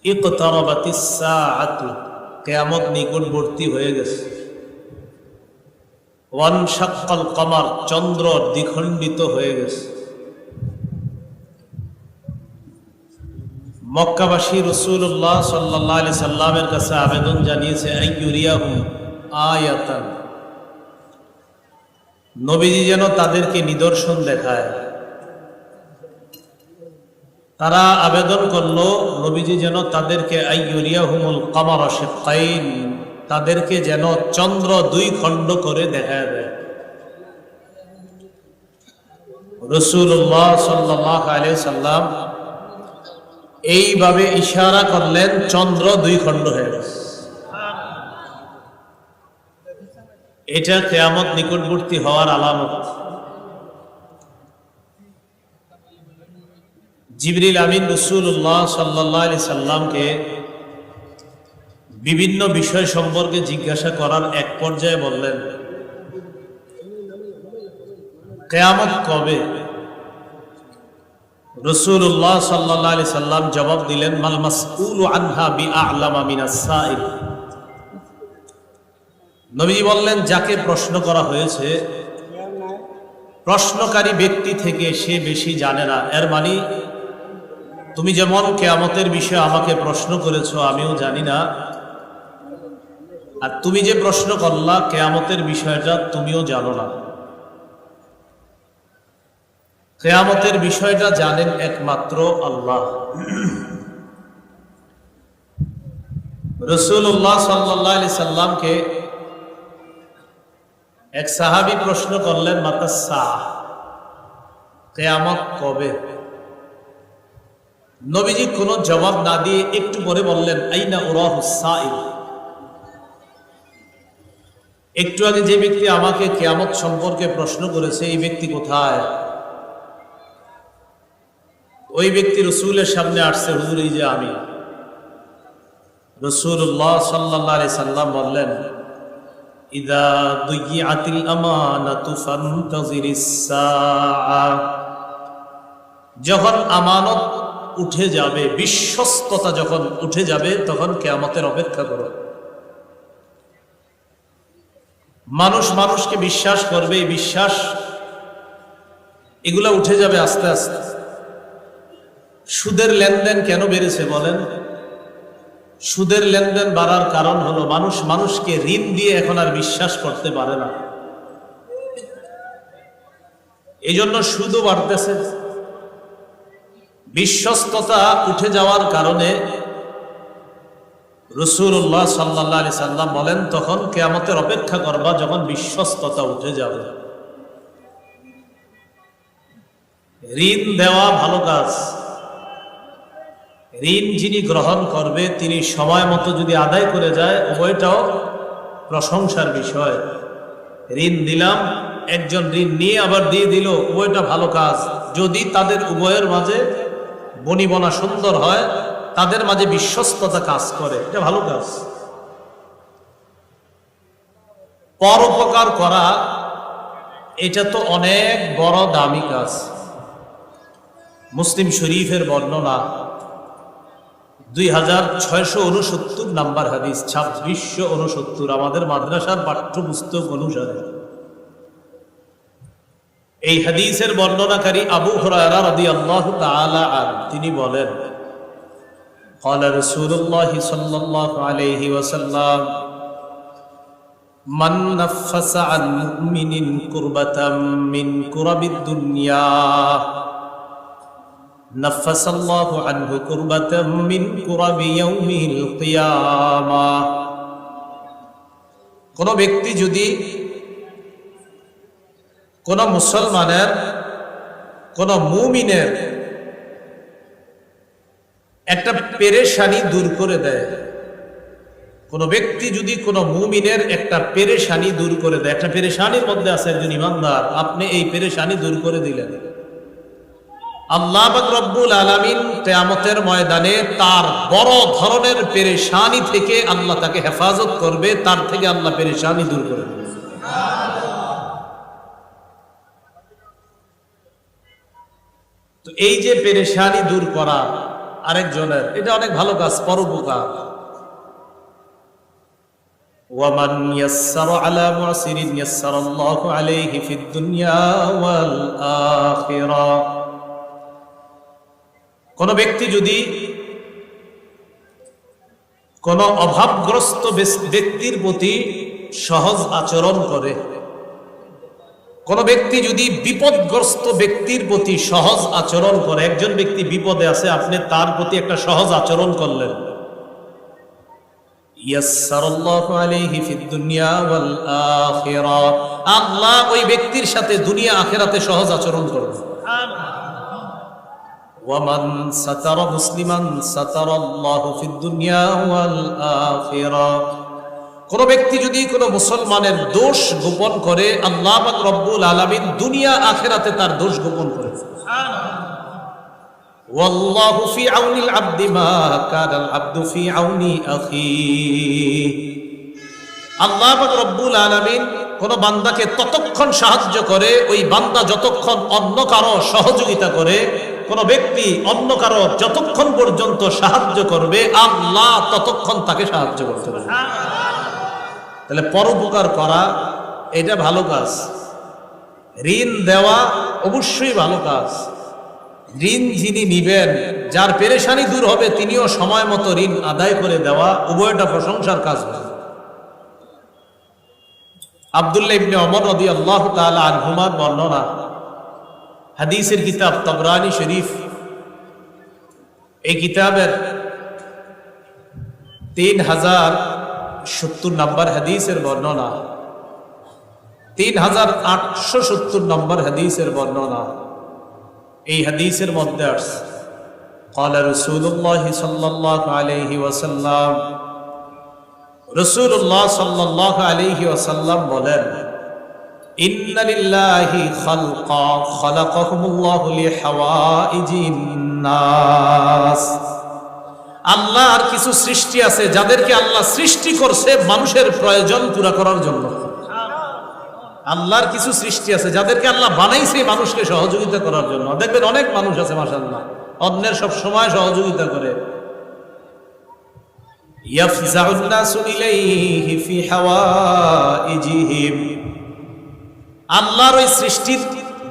ইকতারাবাতিস সাআতু, কিয়ামত নিকটবর্তী হয়ে গেছে। ওয়ানশাক্কাল কমার, চন্দ্র দ্বিখণ্ডিত হয়ে গেছে। মক্কাবাসী রাসূলুল্লাহ সাল্লাল্লাহু আলাইহি সাল্লামের কাছে আবেদন জানিয়েছে আইয়ুরিয়াহুম আয়াতান, নবীজি যেন তাদেরকে নিদর্শন দেখায়। তারা আবেদন করলো নবীজি যেন তাদেরকে আইয়ুরিয়াহুমুল কমার শিক্কাইন, তাদেরকে যেন চন্দ্র দুই খণ্ড করে দেখায় দেয়। রাসূলুল্লাহ সাল্লাল্লাহু আলাইহি সাল্লাম এইভাবে ইশারা করলেন, চন্দ্র দুই খণ্ড হয়ে গেছে। এটা কিয়ামত নিকটবর্তী হওয়ার আলামত। জিবরিল আমিন রাসূলুল্লাহ সাল্লাল্লাহু আলাইহি সাল্লামকে বিভিন্ন বিষয় সম্পর্কে জিজ্ঞাসা করার এক পর্যায়ে বললেন, কিয়ামত কবে? রাসূলুল্লাহ সাল্লাল্লাহু আলাইহি সাল্লাম জবাব দিলেন, মাল মাসউলু আনহা বিআ'লামা মিনাস সাইল। নবীজি বললেন, যাকে প্রশ্ন করা হয়েছে প্রশ্নকারী ব্যক্তি থেকে সে বেশি জানে না। এর মানে তুমি যেমন কিয়ামতের বিষয়ে আমাকে প্রশ্ন করেছো, আমিও জানি না, আর তুমি যে প্রশ্ন করলা কিয়ামতের বিষয়টা তুমিও জানো না। কিয়ামতের বিষয়টা জানেন একমাত্র আল্লাহ। রাসূলুল্লাহ সাল্লাল্লাহু আলাইহি সাল্লামকে এক সাহাবী প্রশ্ন করলেন, মাতাস সাআহ, কিয়ামত কবে? নবীজি কোনো জবাব না দিয়ে একটু পরে বললেন, আইনা উরাহুস সাইল। একটু আগে যে ব্যক্তি আমাকে কিয়ামত সম্পর্কে প্রশ্ন করেছে, এই ব্যক্তি কোথায়? ওই ব্যক্তি রাসূলের সামনে আসছে, হুজুর এই যে আমি। রাসূলুল্লাহ সাল্লাল্লাহু আলাইহি সাল্লাম বললেন, ইযা দুইয়াতিল আমানাতু ফান্তাজিরিস সাআ, যখন আমানত উঠে যাবে, বিশ্বস্ততা যখন উঠে যাবে, তখন কিয়ামতের অপেক্ষা করো। মানুষ মানুষকে বিশ্বাস করবে, এই বিশ্বাস এগুলা উঠে যাবে আস্তে আস্তে। সুদের লেনদেন কেন বেড়েছে বলেন? সুদের লেনদেন বাড়ার কারণ হলো মানুষ মানুষকে ঋণ দিয়ে এখন আর বিশ্বাস করতে পারে না, এই জন্য সুদও বাড়তেছে। বিশ্বস্ততা উঠে যাওয়ার কারণে রাসূলুল্লাহ সাল্লাল্লাহু আলাইহি সাল্লাম বলেন, তখন কিয়ামতের অপেক্ষা করবা যখন বিশ্বস্ততা উঠে যাবে। ঋণ দেওয়া ভালো কাজ। ঋণ যিনি গ্রহণ করবে তিনি সময় মতো যদি আদায় করে যায়, উভয়টাও প্রশংসার বিষয়। ঋণ দিলাম, একজন ঋণ নিয়ে আবার দিয়ে দিল, উভয়টা ভালো কাজ। যদি তাদের উভয়ের মাঝে বনিবনা সুন্দর হয়, তাদের মাঝে বিশ্বস্ততা কাজ করে, এটা ভালো কাজ। পরোপকার করা এটা তো অনেক বড় দামি কাজ। মুসলিম শরীফের বর্ণনা 2669 নাম্বার হাদিস, 2669 আমাদের মাদ্রাসার পাঠ্যপুস্তক অনুসারে। এই হাদিসের বর্ণনাকারী আবু হুরায়রা রাদিয়াল্লাহু তাআলা আনহু, তিনি বলেন, ক্বালা রাসূলুল্লাহ সাল্লাল্লাহু আলাইহি ওয়াসাল্লাম, মান নাফাসা আন মুমিনিন কুরবাতাম মিন কুরাবিদ দুনিয়া নাফাসাল্লাহু আনহু কুরবাতাম মিন কুরাবি ইয়াউমিল কিয়ামাহ। কোন ব্যক্তি যদি কোন মুসলমানের, কোন মুমিনের একটা পেরেশানি দূর করে দেয়, কোন ব্যক্তি যদি কোন মুমিনের একটা পেরেশানি দূর করে দেয়, একটা পেরেশানির মধ্যে আছে একজন ইমানদার, আপনি এই পেরেশানি দূর করে দিলেন, আল্লাহ পাক রব্বুল আলামিন কিয়ামতের ময়দানে তার বড় ধরনের পেরেশানি থেকে আল্লাহ তাকে হেফাজত করবে, তার থেকে আল্লাহ পেরেশানি দূর করে দেবে। তো এই যে পেরেশানি দূর করা আরেকজনের, এটা অনেক ভালো কাজ, পরোপকার। ওয়ামান ইয়াসসারা আলা মুসিরিন ইয়াসসারাল্লাহু আলাইহি ফিদ দুনিয়া ওয়াল আখিরাহ। কোন ব্যক্তি যদি কোন অভাবগ্রস্ত ব্যক্তির প্রতি সহজ আচরণ করে, কোন ব্যক্তি যদি বিপদগ্রস্ত ব্যক্তির প্রতি সহজ আচরণ করে, একজন ব্যক্তি বিপদে আছে, আপনি তার প্রতি একটা সহজ আচরণ করলেন, ইয়াসসারাল্লাহু আলাইহি ফিদ দুনিয়া ওয়াল আখিরাহ, আল্লাহ ওই ব্যক্তির সাথে দুনিয়া আখিরাতে সহজ আচরণ করবে। ওয়ামান সাতারা মুসলিমান সাতারাল্লাহু ফিদ দুনিয়া ওয়াল আখিরাহ। কোন ব্যক্তি যদি কোন মুসলমানের দোষ গোপন করে, আল্লাহ পাক রব্বুল আলামিন দুনিয়া আখিরাতে তার দোষ গোপন করে। ওয়াল্লাহু ফি আউনিল আবদি মা কানাল আবদু ফি আউনি আখিহি। আল্লাহ পাক রব্বুল আলামিন কোন বান্দাকে ততক্ষণ সাহায্য করে, ওই বান্দা যতক্ষণ অন্য কারো সহযোগিতা করে, কোন ব্যক্তি অন্য কারো যতক্ষণ পর্যন্ত সাহায্য করবে, আল্লাহ ততক্ষণ তাকে সাহায্য করতে পারে। তাহলে পরোপকার করা এটা ভালো কাজ। ঋণ দেওয়া অবশ্যই ভালো কাজ। ঋণ যিনি নিবেন, যার পেরেশানি দূর হবে, তিনিও সময় মতো ঋণ আদায় করে দেওয়া, উভয়টা প্রশংসার কাজ। আব্দুল্লাহ ইবনে ওমর রাদিয়াল্লাহু তাআলা আনহুমার বর্ণনা, হাদিসের কিতাব তাবরানী শরীফ, এই কিতাবের 3070 নম্বর হাদিসের বর্ণনা, 3870 নম্বর হাদিসের বর্ণনা। এই হাদিসের মধ্যে আছে, قال رسول الله صلى الله عليه وسلم, রাসূলুল্লাহ সাল্লাল্লাহু আলাইহি ওয়াসাল্লাম বলেন, ইন্না লিল্লাহি খালকা খালাকাহুমুল্লাহু লিহাওয়াইজিন নাস। আল্লাহর কিছু সৃষ্টি আছে যাদেরকে আল্লাহ সৃষ্টি করছে মানুষের প্রয়োজন পুরা করার জন্য। আল্লাহর কিছু সৃষ্টি আছে যাদেরকে আল্লাহ বানাইছে মানুষকে সহযোগিতা করার জন্য। দেখবেন অনেক মানুষ আছে মাশাআল্লাহ, অন্যের সব সময় সহযোগিতা করে। ইয়াফজাউন নাসু ইলাইহি ফি হাওয়াইজিহিম। আল্লাহর ওই সৃষ্টির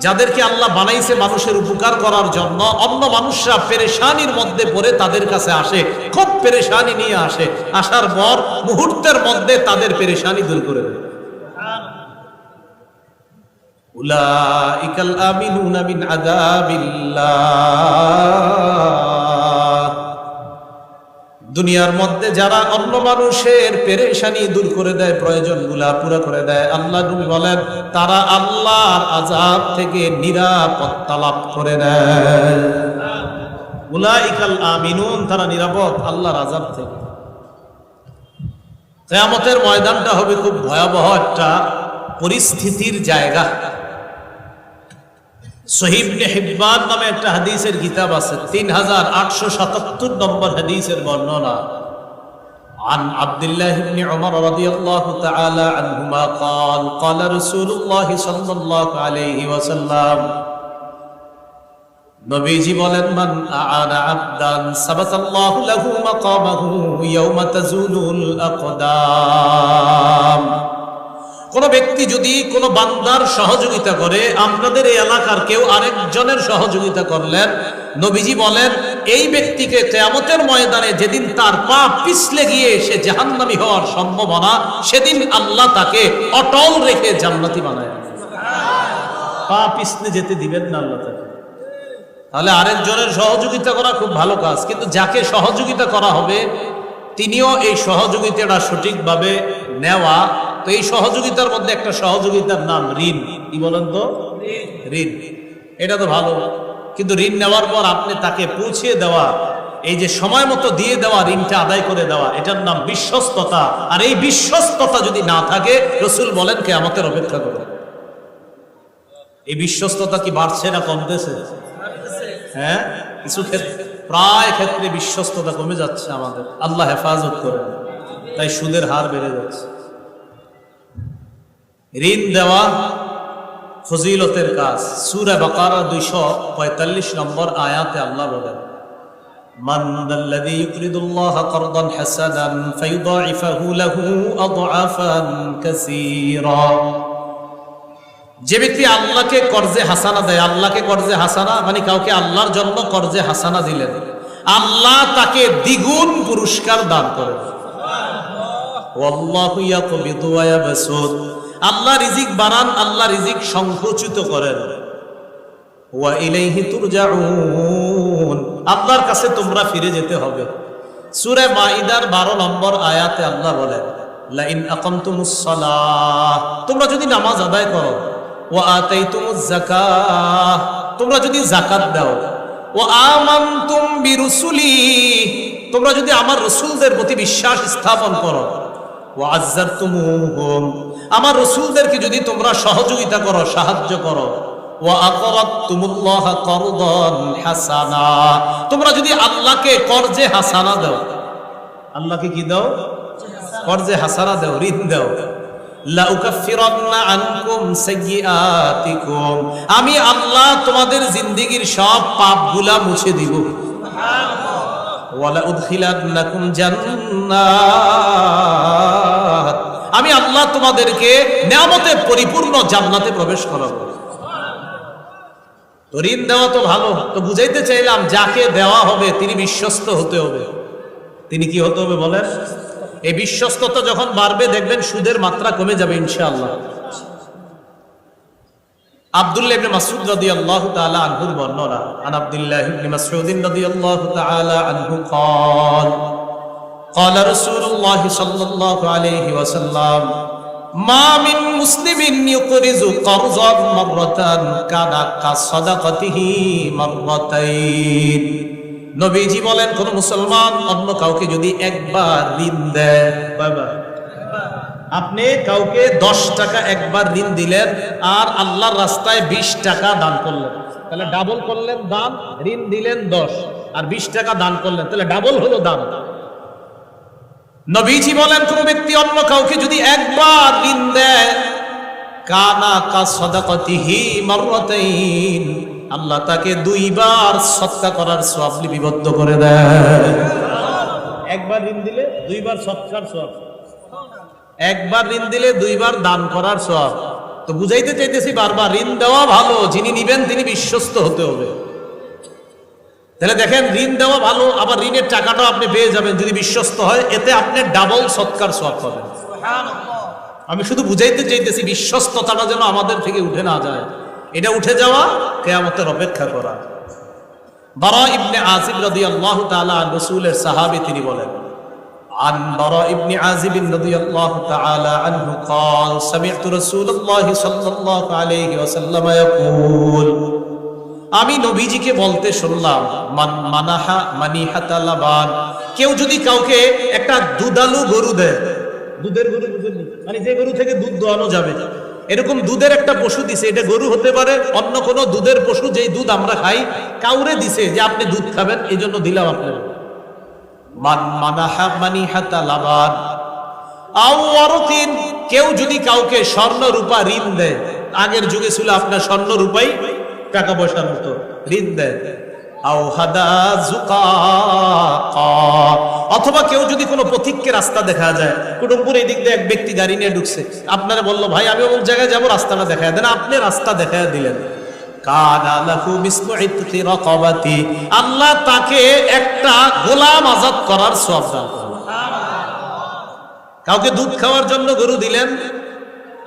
যাদেরকে আল্লাহ বানাইছে মানুষের উপকার করার জন্য, অন্য মানুষরা পেরেশানির মধ্যে পড়ে তাদের কাছে আসে, খুব পেরেশানি নিয়ে আসে, আসার পর মুহূর্তের মধ্যে তাদের পেরেশানি দূর করে দেয়। উলাইকাল আমিনুনা মিন আযাবিল্লাহ। দুনিয়ার মধ্যে যারা অন্য মানুষের পেরেশানি দূর করে দেয়, প্রয়োজনগুলা পুরো করে দেয়, আল্লাহ নবী বলেন তারা আল্লাহর আযাব থেকে নিরাপত্তা লাভ করে নেয়। উলাইকাল আমিনুন, তারা নিরাপদ আল্লাহর আযাব থেকে। কিয়ামতের ময়দানটা হবে খুব ভয়াবহ একটা পরিস্থিতির জায়গা। সহিহ ইবনে হিব্বান নামে একটা হাদিসের কিতাব আছে, 3877 নম্বর হাদিসের বর্ণনা। عن عبد الله بن عمر رضي الله تعالى عنهما قال قال رسول الله صلى الله عليه وسلم, নবীজি বলেন, মান আ'আনা আবদান সাবাতাল্লাহু লাহু মাকামাহু ইয়াওমা তাজুলুল আকদাম। কোন ব্যক্তি যদি কোন বান্দার সহযোগিতা করে, আপনাদের এই এলাকার কেউ আরেকজনের সহযোগিতা করলেন, নবীজি বলেন এই ব্যক্তিকে কিয়ামতের ময়দানে যেদিন তার পা পিছলে গিয়ে সে জাহান্নামী হওয়ার সম্ভাবনা, সেদিন আল্লাহ তাকে অটল রেখে জান্নাতি বানায়। পা পিছলে যেতে দিবেন না আল্লাহ তাকে। তাহলে আরেকজনের সহযোগিতা করা খুব ভালো কাজ, কিন্তু যাকে সহযোগিতা করা হবে তিনিও এই সহযোগিতাটা সঠিকভাবে নেওয়া। তো এই সহযোগিতার মধ্যে একটা সহযোগিতার নাম ঋণ। কি বলেন তো? ঋণ। এটা তো ভালো, কিন্তু ঋণ নেওয়ার পর আপনি তাকে পৌঁছিয়ে দেওয়া, এই যে সময় মতো দিয়ে দেওয়া, ঋণটা আদায় করে দেওয়া, এটার নাম বিশ্বস্ততা। আর এই বিশ্বস্ততা যদি না থাকে, রাসূল বলেন কিয়ামতের অপেক্ষা করো। এই বিশ্বস্ততা কি বাড়ছে না কমতেছে? হ্যাঁ, কিছু ক্ষেত্রে, প্রায় ক্ষেত্রে বিশ্বস্ততা কমে যাচ্ছে আমাদের। আল্লাহ হেফাজত করেন। তাই সুদের হার বেড়ে যাচ্ছে। ঋণ দেওয়া ফজিলতের কাজ। সূরা বাকারা 245 নম্বর আয়াতে আল্লাহ বলেন, মান যাল্লাযী ইউকরিদুল্লাহা কারদান হাসানান ফায়ুদাইফাহু লাহু আদআফান কাসীরা। যে ব্যক্তি আল্লাহকে কর্জে হাসানা দেয়, আল্লাহকে কর্জে হাসানা মানে কাউকে আল্লাহর জন্য কর্জে হাসানা দিলেন, আল্লাহ তাকে দ্বিগুণ পুরস্কার দান করেন। ওয়াল্লাহু ইয়াকবিদু ওয়া ইয়াবসুত, আল্লাহ রিজিক বাড়ান, আল্লাহ রিজিক সংকুচিত করেন। ওয়া ইলাইহি তুরজাউন, আল্লাহর কাছে তোমরা ফিরে যেতে হবে। সূরা মাইদার 12 নম্বর আয়াতে আল্লাহ বলেন, লা ইন আকামতুমুস সালাহ, তোমরা যদি নামাজ আদায় করো, ওয়া আতাইতুমুজ যাকাহ, তোমরা যদি যাকাত দাও, ওয়া আমানতুম বিরুসুলি, তোমরা যদি আমার রাসূলদের প্রতি বিশ্বাস স্থাপন করো, ওয়া আযযারতুমুহুম, আমার রাসূলদেরকে যদি তোমরা সহযোগিতা করো, সাহায্য করো, ওয়া আকরাদতুমুল্লাহা কারদান হাসানা, তোমরা যদি আল্লাহকে কর্জে হাসানা দাও, আল্লাহকে কি দাও? কর্জে হাসানা দাও, ঋণ দাও। লা উকাফিরান্না আনকুম সাইয়্যাতিকুম, আমি আল্লাহ তোমাদের জিন্দেগীর সব পাপগুলা মুছে দিব। ওয়ালা উদখিলান্নাকুম জান্নাত, আমি আল্লাহ তোমাদেরকে নিয়ামতে পরিপূর্ণ জান্নাতে প্রবেশ করাবো। তো ঋণ দেওয়া তো ভালো, তো বুঝাইতে চাইলাম যাকে দেওয়া হবে তিনি বিশ্বস্ত হতে হবে। তিনি কি হতে হবে বলেন? এই বিশ্বস্ততা যখন বাড়বে দেখবেন সুদের মাত্রা কমে যাবে ইনশাআল্লাহ। আব্দুল্লাহ ইবনে মাসউদ রাদিয়াল্লাহু তাআলা আনহুর বর্ণনা, আন আব্দুল্লাহ ইবনে মাসউদ রাদিয়াল্লাহু তাআলা আনহু قال قال رسول الله صلى الله عليه وسلم ما من مسلم يقرض قرضا مرة كان كصدقته مرتين। নবীজি বলেন, কোন মুসলমান অন্য কাউকে যদি একবার ঋণ দেয়, আপনি কাউকে 10 টাকা একবার ঋণ দিলেন আর আল্লাহর রাস্তায় 20 টাকা দান করলেন, তাহলে ডাবল করলেন দান। ঋণ দিলেন 10 আর 20 টাকা দান করলেন, তাহলে ডাবল হলো দান। নবীজি বলেন, কোন ব্যক্তি অন্য কাউকে যদি একবার ঋণ দেয়, কানা কাসাদাকাতিহি মাররাতাইন, আল্লাহ তাকে 2 বার সদকা করার সওয়াব লিপিবদ্ধ করে দেয়। একবার ঋণ দিলে 2 বার সদকার সওয়াব, একবার ঋণ দিলে 2 বার দান করার সওয়াব। তো বুঝাইতে চাইতেছি বারবার, ঋণ দেওয়া ভালো, যিনি নিবেন তিনি বিশ্বস্ত হতে হবে। তাহলে দেখেন, ঋণ দেওয়া ভালো, আবার ঋণের টাকাটাও আপনি পেয়ে যাবেন যদি বিশ্বস্ত হয়, এতে আপনি ডাবল সদকার সওয়াব পাবেন। আমি শুধু বুঝাইতে চাইতেছি বিশ্বস্ততাটা যেন আমাদের থেকে উঠে না যায়। এটা উঠে যাওয়া কিয়ামতের অপেক্ষা করা। বারা ইবনে আযিব রাদিয়াল্লাহু তাআলা রাসূলের সাহাবী, তিনি বলেন, عن براء بن عازب رضي الله تعالى عنه قال سمعت رسول الله صلى الله عليه وسلم يقول, আমি নবীজিকে বলতে শুনলাম, মান মানাহা মানিহাতা লাবান, কেউ যদি কাউকে একটা দুধালু গরু দেয়, দুধের গরু মানে যে গরু থেকে দুধ দোয়ানো যাবে, এরকম দুধের একটা পশু দিছে, এটা গরু হতে পারে, অন্য কোনো দুধের পশু, যেই দুধ আমরা খাই, কাউরে দিছে যে আপনি দুধ খাবেন, এই জন্য দিলাম আপনার। মান মানাহা মানিহাতা লাবান আও ওয়ারকিন, কেউ যদি কাউকে স্বর্ণ রূপা ঋণ দেয়, আগের যুগে ছিল আপনার স্বর্ণ রূপাই টাকা পয়সার মতো ঋণ দেয়, আও হাদা যুকাকা, অথবা কেউ যদি কোনো পথিককে রাস্তা দেখা যায়, কুটুমপুর এই দিক দিয়ে এক ব্যক্তি গাড়ি নিয়ে ঢুকছে, আপনারা বললো ভাই আমি অমুক জায়গায় যাবো, রাস্তাটা দেখায় দেন, আপনি রাস্তা দেখায় দিলেন, কানা লাহু মিসলু ইতকি রাকাবাতি, আল্লাহ তাকে একটা গোলাম আজাদ করার সওয়াব দান করবেন। কাউকে দুধ খাওয়ার জন্য গরু দিলেন,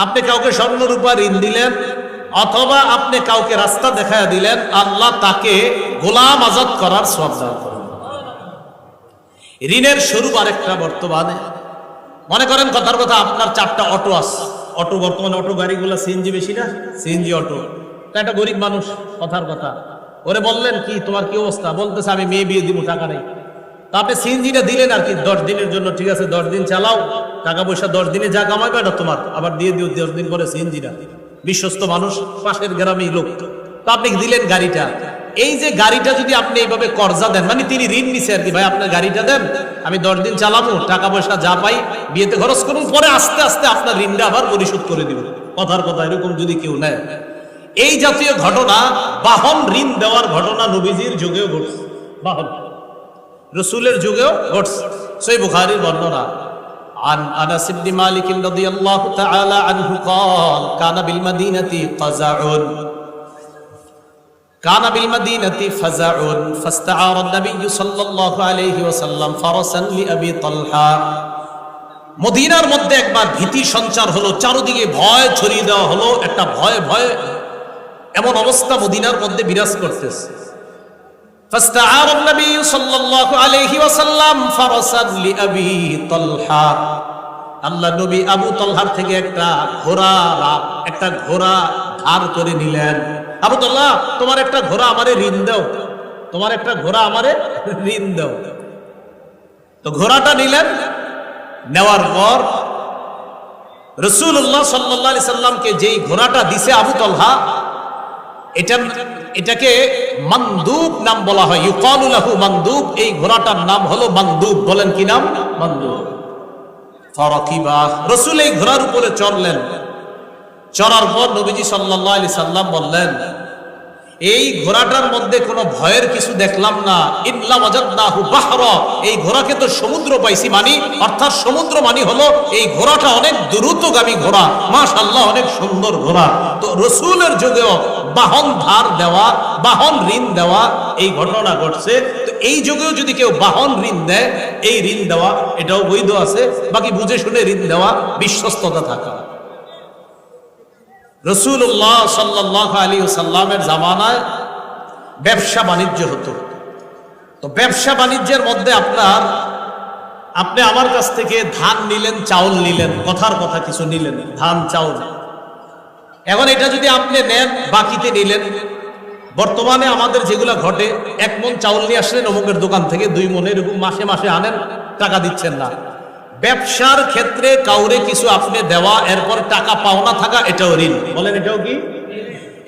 আপনি কাউকে স্বর্ণ রূপা ঋণ দিলেন, অথবা আপনি কাউকে রাস্তা দেখায় দিলেন, আল্লাহ তাকে গোলাম আজাদ করার সওয়াব দান করবেন। ঋণের স্বরূপ আরেকটা, বর্তমানে মনে করেন কথার কথা, আপনার 4টা অটো আছে, অটো বর্তমানে অটো গাড়িগুলো সিএনজি বেশি না, সিএনজি অটো, একটা গরিব মানুষ, কথার কথা, ওরে বললেন কি তোমার কি অবস্থা, বলতেছে আমি মেয়ে বিয়ে দিব, টাকা নেই। তা আপনি সিএনজিটা দিলেন আর কি 10 দিনের জন্য, ঠিক আছে 10 দিন চালাও, টাকা পয়সা 10 দিনে যা কামাইবে এটা তোমার, আবার দিয়ে দিও 10 দিন পরে সিএনজিটা। বিশ্বস্ত মানুষ, পাশের গ্রামেই লোক, তো আপনি দিলেন গাড়িটা। এই যে গাড়িটা যদি আপনি এইভাবে কর্জা দেন, মানে তিনি ঋণ নিছে আর কি, ভাই আপনার গাড়িটা দেন, আমি 10 দিন চালাবো, টাকা পয়সা যা পাই বিয়েতে খরচ করুন, পরে আস্তে আস্তে আপনার ঋণটা আবার পরিশোধ করে দিব, কথার কথা এরকম যদি কেউ নেয়। এই জাতীয় ঘটনা, বাহন ঋণ দেওয়ার ঘটনা নবীজির যুগেও ঘটছে। বাহন রসুলের যুগেও ঘটছে। সহিহ বুখারীর বর্ণনা। عن أنس بن مالك رضي الله تعالى عنه قال كان بالمدينة فزع فاستعار النبي صلى الله عليه وسلم فرسا لأبي طلحة। মদিনার মধ্যে একবার ভীতি সঞ্চার হলো, চারদিকে ভয় ছড়িয়ে দেওয়া হলো, একটা ভয় ভয় এমন অবস্থা মদিনার মধ্যে বিরাজ করতেছে। فاستعار النبي صلى الله عليه وسلم فرسا لأبي طلحة। আল্লাহ নবী আবু তলহার থেকে একটা ঘোড়া ধার করে নিলেন। আবু তলহা, তোমার একটা ঘোড়া আমারে ঋণ দাও, তোমার একটা ঘোড়া আমারে ঋণ দাও। তো ঘোড়াটা নিলেন। নেওয়ার পর রাসূলুল্লাহ সাল্লাল্লাহু আলাইহি সাল্লামকে যেই ঘোড়াটা দিছে আবু তলহা, এটাকে মানদুব নাম বলা হয়, ইউকালু লাহু মানদুব। এই ঘোড়াটার নাম হলো মানদুব। বলেন কি নাম? মানদুব। ফারাকিবা, রাসূল এই ঘোড়ার উপরে চড়লেন। চড়ার পর নবীজি সাল্লাল্লাহু আলাইহি সাল্লাম বললেন, এই ঘোড়াটার মধ্যে কোনো ভয়ের কিছু দেখলাম না। ইল্লা ওয়াজাদনাহু বাহরা, এই ঘোড়াকে তো সমুদ্র পাইছি মানি, অর্থাৎ সমুদ্র মানি হলো এই ঘোড়াটা অনেক দ্রুতগামী ঘোড়া, মাশাআল্লাহ অনেক সুন্দর ঘোড়া। তো রাসূলের যুগেও বাহন ধার দেওয়া, বাহন ঋণ দেওয়া এই ঘটনা ঘটছে। তো এই যুগেও যদি কেউ বাহন ঋণ দেয়, এই ঋণ দেওয়া এটাও বৈধ আছে। বাকি বুঝে শুনে ঋণ দেওয়া, বিশ্বস্ততা থাকা। রাসূলুল্লাহ সাল্লাল্লাহু আলাইহি ওয়াসাল্লামের জামানায় ব্যবসা বাণিজ্য হতো। তো ব্যবসা বাণিজ্যের মধ্যে আপনি আমার কাছ থেকে ধান নিলেন, চাউল নিলেন, কথার কথা কিছু নিলেন, ধান চাউল। এখন এটা যদি আপনি নেন, বাকিতে নিলেন। বর্তমানে আমাদের যেগুলো ঘটে, 1 মণ চাউল নিয়ে আসলেন অমুকের দোকান থেকে, 2 মণ, এরকম মাসে মাসে আনেন, টাকা দিচ্ছেন না। ব্যবসার ক্ষেত্রে কাউরে কিছু আপনি দেওয়া, এরপর টাকা পাওনা থাকা, এটাও ঋণ। বলেন এটাও কি?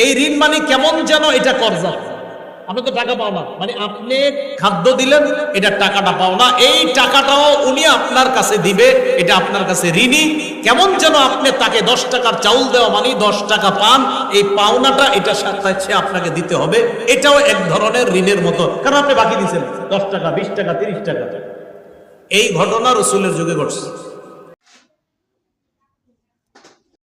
এই ঋণ মানে কেমন যেন এটা কর্জা। আপনি তো টাকা পাও না, মানে আপনি খাদ্য দিলেন, এটা টাকাটা পাও না, এই টাকাটাও উনি আপনার কাছে দিবে, এটা আপনার কাছে ঋণী। কেমন যেন আপনি তাকে 10 টাকার চাউল দেওয়া মানে 10 টাকা পান, এই পাওনাটা এটা সাথে আপনাকে দিতে হবে। এটাও এক ধরনের ঋণের মতো, কারণ আপনি বাকি দিচ্ছেন 10 টাকা, 20 টাকা, 30 টাকা। এই ঘটনা রাসূলের যুগে ঘটছে।